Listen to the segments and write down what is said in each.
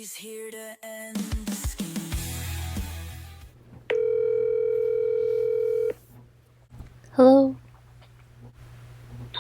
She's here to end the scheme. Hello?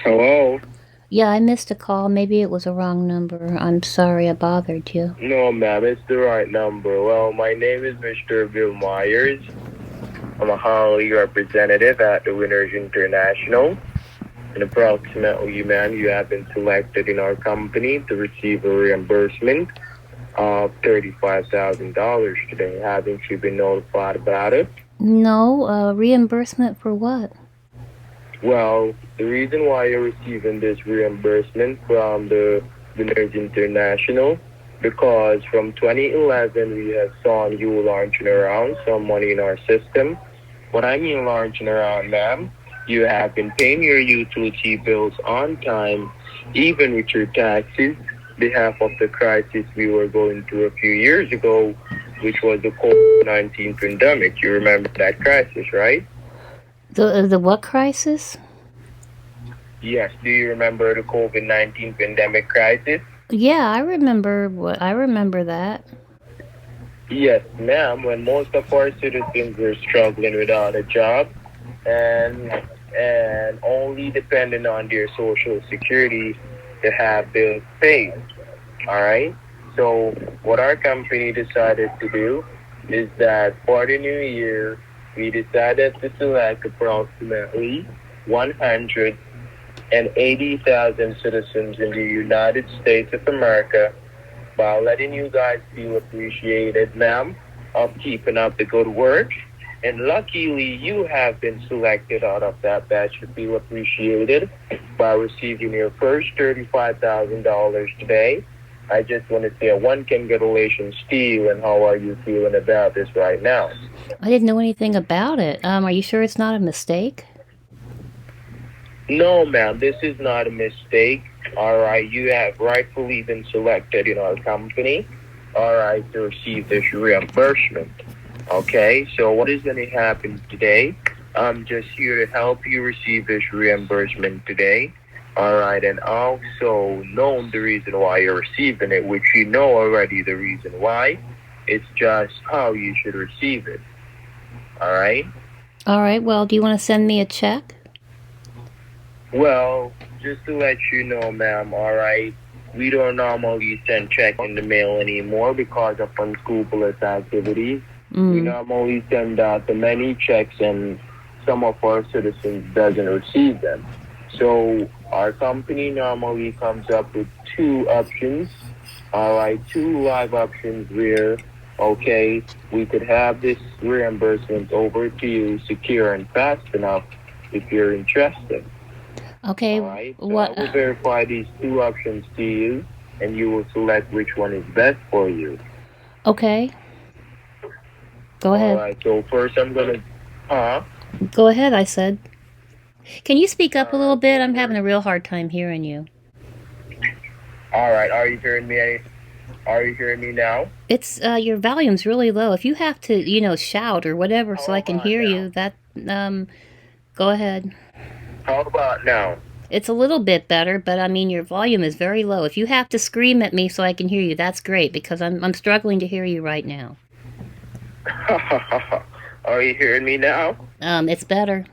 Hello? Yeah, I missed a call. Maybe it was a wrong number. I'm sorry I bothered you. No, ma'am, it's the right number. Well, my name is Mr. Bill Myers. I'm a Holly representative at the Winners International. And approximately, ma'am, you have been selected in our company to receive a reimbursement of $35,000 today. Haven't you been notified about it? No, reimbursement for what? Well, the reason why you're receiving this reimbursement from the Winners International, because from 2011 we have seen you launching around some money in our system. What I mean launching around, ma'am, you have been paying your utility bills on time, even with your taxes, behalf of the crisis we were going through a few years ago, which was the COVID-19 pandemic. You remember that crisis, right? The what crisis? Yes, do you remember the COVID-19 pandemic crisis? Yeah, I remember that. Yes, ma'am, when most of our citizens were struggling without a job and only depending on their social security to have bills paid. All right? So what our company decided to do is that for the new year, we decided to select approximately 180,000 citizens in the United States of America by letting you guys feel appreciated, ma'am, of keeping up the good work. And luckily, you have been selected out of that batch to feel appreciated by receiving your first $35,000 today. I just want to say one congratulations to you, and how are you feeling about this right now? I didn't know anything about it. Are you sure it's not a mistake? No, ma'am, this is not a mistake. All right, you have rightfully been selected in our company, all right, to receive this reimbursement. Okay, so what is going to happen today? I'm just here to help you receive this reimbursement today. All right, and also know the reason why you're receiving it, which you know already the reason why. It's just how you should receive it. All right? All right, well, do you want to send me a check? Well, just to let you know, ma'am, all right, we don't normally send checks in the mail anymore because of unscrupulous activities. We normally send out the many checks, and some of our citizens doesn't receive them. So our company normally comes up with two options, all right, two live options where, okay, we could have this reimbursement over to you secure and fast enough if you're interested. Okay, All right, so I what? will verify these two options to you, and you will select which one is best for you. Okay, go All ahead. right, so first I'm gonna, huh? Go ahead, I said. Can you speak up a All little right, bit? so I'm having first, a real hard time hearing you. all right, are you hearing me? Are you hearing me now? It's your volume's really low. If you have to, shout or whatever so How I can about hear now? you, that go ahead. How about now? It's a little bit better, but I mean your volume is very low. If you have to scream at me so I can hear you, that's great because I'm struggling to hear you right now. Are you hearing me now? It's better.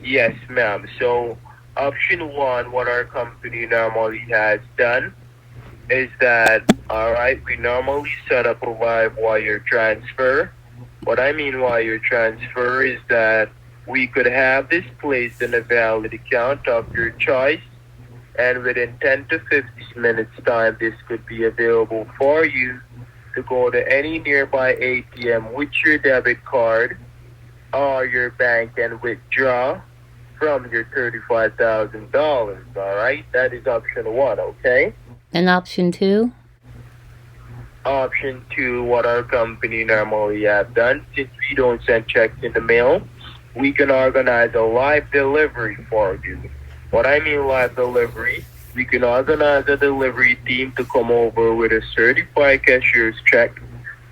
Yes, ma'am. So option one, what our company normally has done is that, all right, we normally set up a live wire transfer. What I mean wire transfer is that we could have this placed in a valid account of your choice, and within 10 to 15 minutes time, this could be available for you to go to any nearby ATM with your debit card or your bank and withdraw from your $35,000. All right, that is option one, okay? And option two? Option two, what our company normally have done, since we don't send checks in the mail, we can organize a live delivery for you. What I mean live delivery, we can organize a delivery team to come over with a certified cashier's check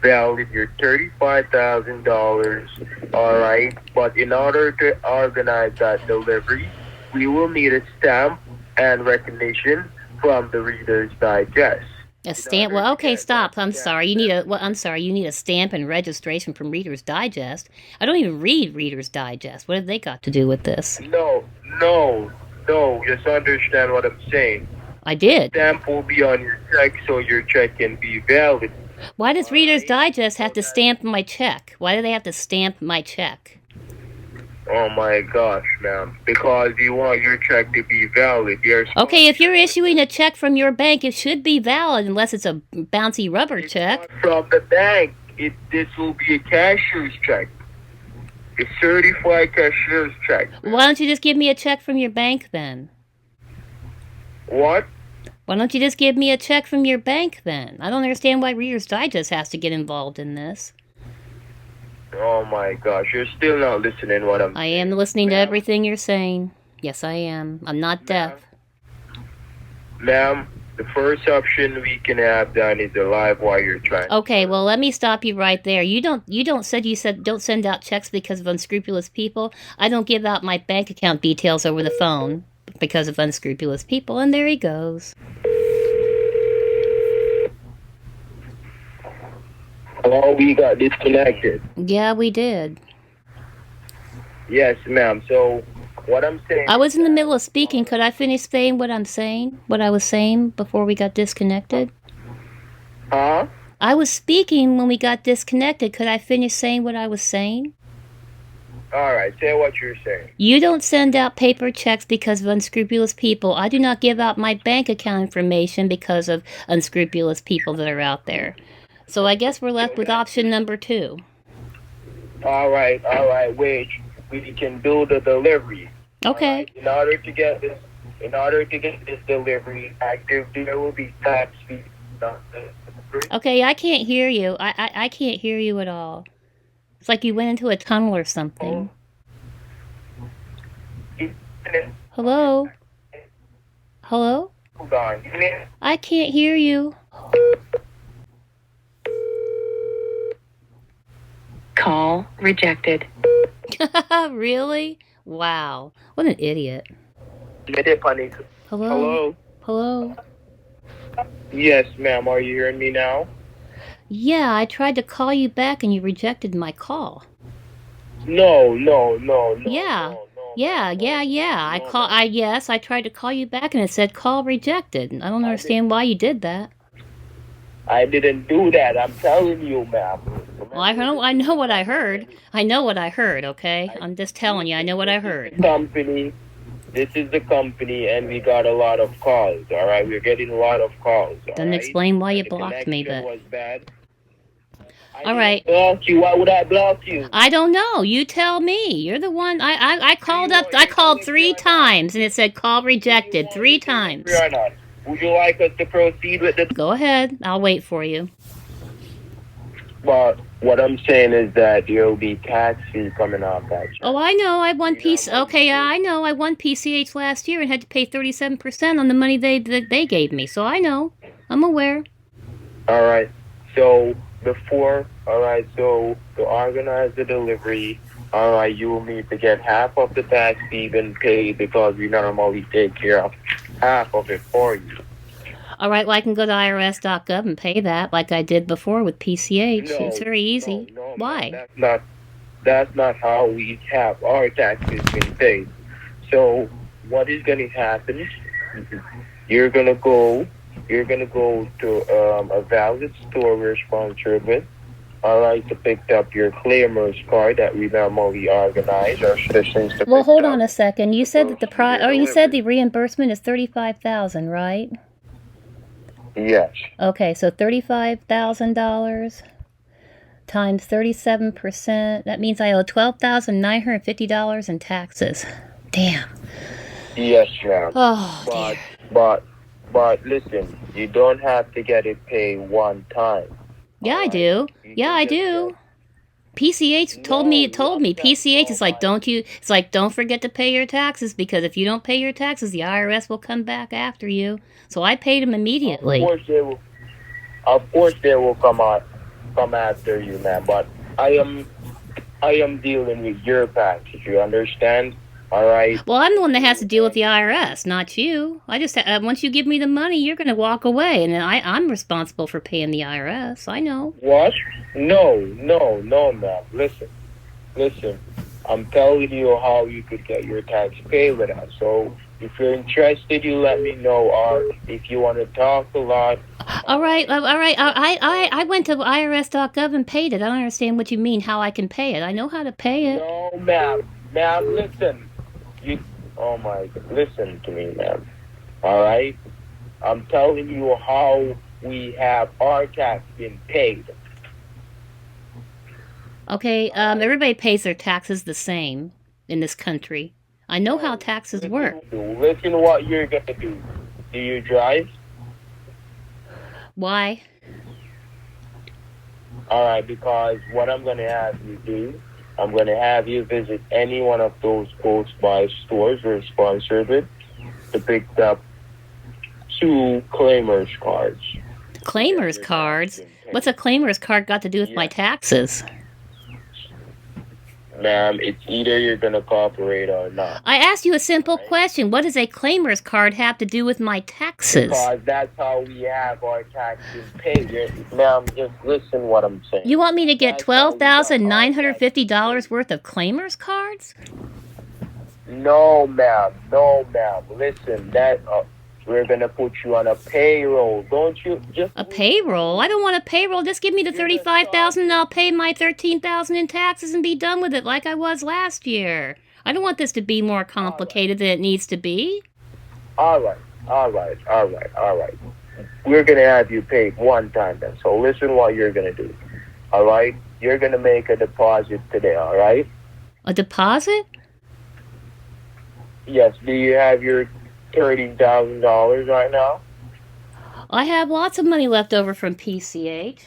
valid your $35,000. All right, but in order to organize that delivery, we will need a stamp and recognition from the Reader's Digest. A stamp. Well, okay, stop. I'm sorry. You need a. Well, I'm sorry. You need a stamp and registration from Reader's Digest. I don't even read Reader's Digest. What have they got to do with this? No, no, no. Just understand what I'm saying. I did. Stamp will be on your check so your check can be valid. Why does Reader's Alright? Digest have to stamp my check? Why do they have to stamp my check? Oh my gosh, ma'am. Because you want your check to be valid. Okay, if you're issuing a check from your bank, it should be valid unless it's a bouncy rubber check. Not from the bank. This will be a cashier's check. A certified cashier's check. Why don't you just give me a check from your bank then? What? Why don't you just give me a check from your bank then? I don't understand why Reader's Digest has to get involved in this. Oh my gosh, you're still not listening what I'm I am listening to everything you're saying. Yes, I am. I'm not deaf. Ma'am, the first option we can have done is a live wire transfer. Okay, well, let me stop you right there. You said don't send out checks because of unscrupulous people. I don't give out my bank account details over the phone because of unscrupulous people, and there he goes. Oh, we got disconnected. Yeah, we did. Yes, ma'am. So, what I'm saying... I was in the middle of speaking. Could I finish saying what I'm saying? What I was saying before we got disconnected? Huh? I was speaking when we got disconnected. Could I finish saying what I was saying? Alright, say what you're saying. You don't send out paper checks because of unscrupulous people. I do not give out my bank account information because of unscrupulous people that are out there. So I guess we're left with option number 2. Alright, wait. We can do the delivery. Okay. Right? In order to get this delivery active, there will be tax fees. Okay, I can't hear you. I can't hear you at all. It's like you went into a tunnel or something. Hello? Hello? Hold on. I can't hear you. Call rejected. Really? Wow. What an idiot. Hello? Hello? Yes, ma'am. Are you hearing me now? Yeah, I tried to call you back and you rejected my call. No. Yeah. I tried to call you back and it said call rejected. I don't understand why you did that. I didn't do that. I'm telling you, ma'am. Well, I know what I heard. I know what I heard, okay? I'm just telling you, I know what I heard. This is the company, and we got a lot of calls, all right? We're getting a lot of calls, all Doesn't right? explain why you The blocked me, connection but... was bad. All right. Block you. Why would I block you? I don't know. You tell me. You're the one. I called up. I called 3 times, and it said call rejected 3 times. Or not? Would you like us to proceed with the... Go ahead. I'll wait for you. But what I'm saying is that there will be tax fee coming off that check. Oh, I know. I won I know. I won PCH last year and had to pay 37% on the money they gave me. So I know. I'm aware. All right. So to organize the delivery, all right, you will need to get half of the tax even paid because we normally take care of half of it for you. All right, well, I can go to irs.gov and pay that like I did before with PCH. No, it's very easy. No, Why? That's not how we have our taxes being paid. So what is going to happen? You're gonna go to a valid store we're sponsored with. All right, to pick up your claimers card that we normally organize our citizens to. Well, hold on a second. You said that you said the reimbursement is $35,000, right? Yes. Okay, so $35,000 times 37%. That means I owe $12,950 in taxes. Damn. Yes, ma'am. Oh, dear. But listen, you don't have to get it paid one time. Yeah, I do. Yeah, I do. PCH told me. PCH is like, don't forget to pay your taxes because if you don't pay your taxes, the IRS will come back after you. So I paid them immediately. Of course they will come after you, man. But I am dealing with your taxes. You understand? All right. Well, I'm the one that has to deal with the IRS, not you. I just once you give me the money, you're going to walk away, and then I'm responsible for paying the IRS. I know. What? No, ma'am. Listen. I'm telling you how you could get your tax paid with us. So if you're interested, you let me know. Or if you want to talk a lot. All right. I went to irs.gov and paid it. I don't understand what you mean. How I can pay it? I know how to pay it. No, ma'am. Listen. Oh my God. Listen to me, ma'am. All right. I'm telling you how we have our tax been paid. Okay. Everybody pays their taxes the same in this country. I know how taxes work. Listen what you're going to do. Do you drive? Why? All right, because what I'm going to have you do, I'm going to have you visit any one of those post-buy stores we're sponsored with to pick up 2 claimers cards. Claimers cards? What's a claimers card got to do with my taxes? Ma'am, it's either you're going to cooperate or not. I asked you a simple question. What does a claimers card have to do with my taxes? Because that's how we have our taxes paid. Ma'am, just listen what I'm saying. You want me to get $12,950 worth of claimers cards? No, ma'am. Listen, we're going to put you on a payroll. Don't you just... A payroll? I don't want a payroll. Just give me the $35,000 and I'll pay my $13,000 in taxes and be done with it like I was last year. I don't want this to be more complicated than it needs to be. All right. We're going to have you paid one time then. So listen what you're going to do. All right? You're going to make a deposit today, all right? A deposit? Yes. Do you have your $30,000 right now? I have lots of money left over from PCH.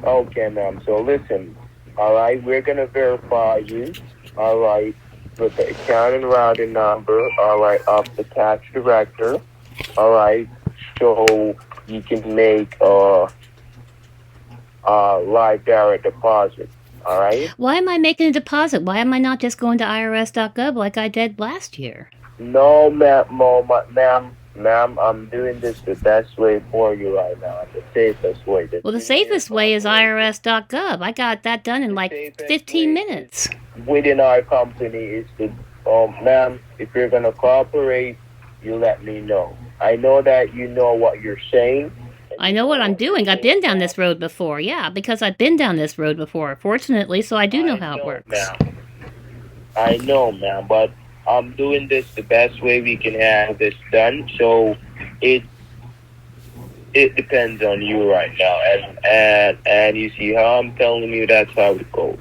Okay, ma'am. So listen, all right, we're going to verify you, all right, with the account and routing number, all right, of the tax director, all right, so you can make a live direct deposit, all right? Why am I making a deposit? Why am I not just going to irs.gov like I did last year? No, ma'am, I'm doing this the best way for you right now, the safest way. Well, the safest way is irs.gov. I got that done in like 15 minutes. Within our company is to, ma'am, if you're going to cooperate, you let me know. I know that you know what you're saying. I know what I'm doing. I've been down this road before. Yeah, because I've been down this road before, fortunately, so I do know how it works. Ma'am. I know, ma'am, but I'm doing this the best way we can have this done, so it depends on you right now, and you see how I'm telling you that's how it goes.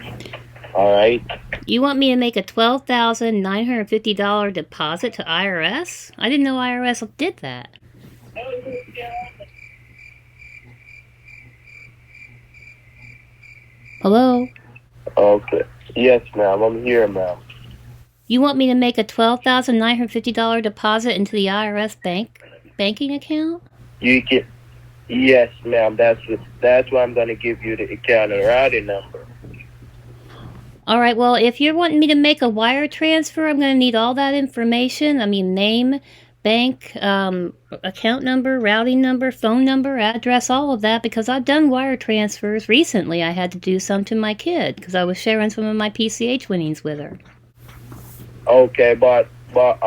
All right. You want me to make a $12,950 deposit to IRS? I didn't know IRS did that. Hello? Okay. Yes, ma'am. I'm here, ma'am. You want me to make a $12,950 deposit into the IRS banking account? You can. Yes, ma'am. That's why I'm going to give you the account and routing number. All right. Well, if you're wanting me to make a wire transfer, I'm going to need all that information. I mean, name, bank, account number, routing number, phone number, address, all of that, because I've done wire transfers. Recently, I had to do some to my kid because I was sharing some of my PCH winnings with her. Okay, but you're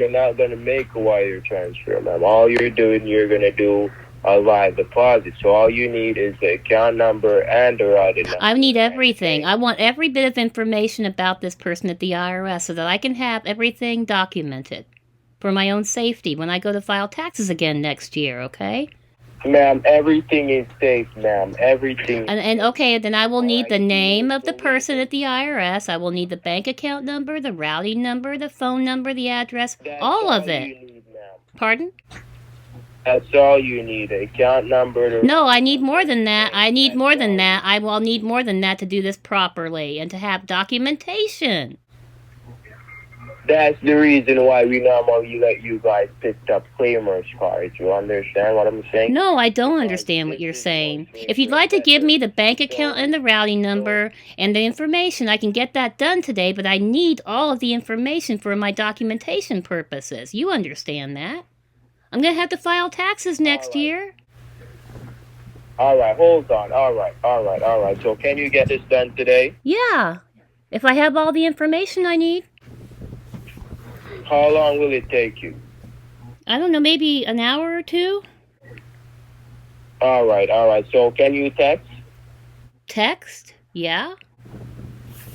not gonna make a wire transfer, ma'am. All you're gonna do a live deposit. So all you need is the account number and the routing number. I need everything. I want every bit of information about this person at the IRS so that I can have everything documented for my own safety when I go to file taxes again next year. Okay? Ma'am, everything is safe, ma'am. Everything. And okay, then I will need the name of the person at the IRS. I will need the bank account number, the routing number, the phone number, the address, all of it. You need, ma'am. Pardon? That's all you need. The account number. No, I need more than that. I need more than that. I will need more than that to do this properly and to have documentation. That's the reason why we normally let you guys pick up claimers cards. You understand what I'm saying? No, I don't Because understand what this you're is saying. mostly If you'd for like to give me the vendors. bank account and the routing number and the information, I can get that done today, but I need all of the information for my documentation purposes. You understand that? I'm going to have to file taxes next Alright. year. Alright, hold on. Alright. So can you get this done today? Yeah, if I have all the information I need. How long will it take you? I don't know, maybe an hour or two? Alright. So can you text? Text? Yeah?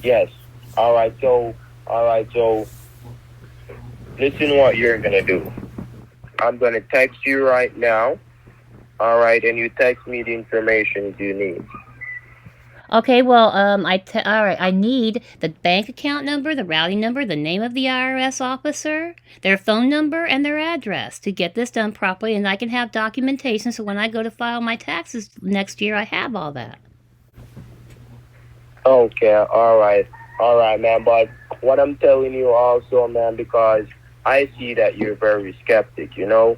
Yes. Alright, so listen what you're gonna do. I'm gonna text you right now. Alright, and you text me the information you need. Okay, well, all right, I need the bank account number, the routing number, the name of the IRS officer, their phone number, and their address to get this done properly, and I can have documentation so when I go to file my taxes next year, I have all that. Okay, alright, man, but what I'm telling you also, man, because I see that you're very skeptic, you know?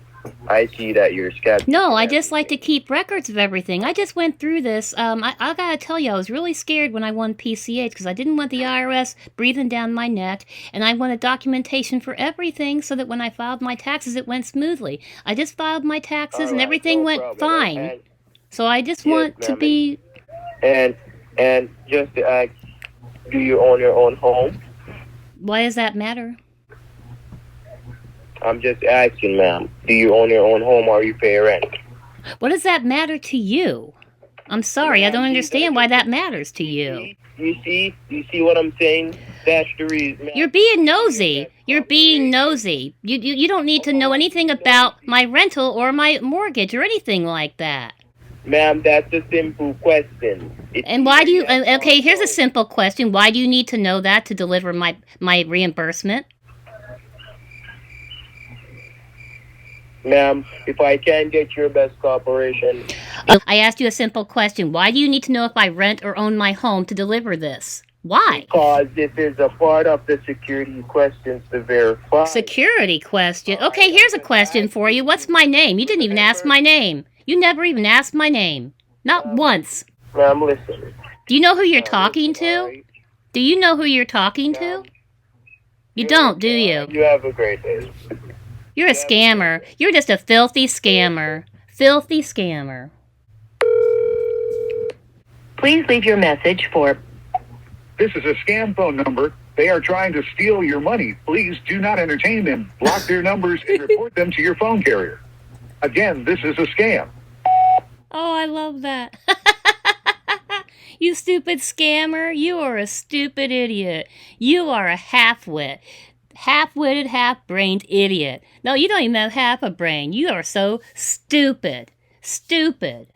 I see that you're skeptic. No, I and just like to everything. keep records of everything. I just went through this. I gotta tell you, I was really scared when I won PCH because I didn't want the IRS breathing down my neck, and I wanted documentation for everything so that when I filed my taxes, it went smoothly. I just filed my taxes and Alright, everything no went problem. fine. So I just Yes, want to ma'am, be. and just to ask, do you own your own home? Why does that matter? I'm just asking, ma'am. Do you own your own home or you pay rent? What does that matter to you? I'm sorry, I don't Ma'am, understand why that matters to you. You see what I'm saying? That's the reason. Ma'am. You're being nosy. You're being nosy. You don't need to know anything about my rental or my mortgage or anything like that. Ma'am, that's a simple question. And why do you? Okay, here's a simple question. Why do you need to know that to deliver my reimbursement? Ma'am, if I can get your best cooperation. I asked you a simple question. Why do you need to know if I rent or own my home to deliver this? Why? Because this is a part of the security questions to verify. Security question. Okay, here's a question for you. What's my name? You didn't even ask my name. You never even asked my name. Not once. Ma'am, listen. Do you know who you're talking to? Do you know who you're talking to? You don't, do you? You have a great day. You're a scammer. You're just a filthy scammer. Filthy scammer. Please leave your message for This is a scam phone number. They are trying to steal your money. Please do not entertain them. Block their numbers and report them to your phone carrier. Again, this is a scam. Oh, I love that. You stupid scammer. You are a stupid idiot. You are a half-wit. Half-witted, half-brained idiot. No, you don't even have half a brain. You are so stupid. Stupid.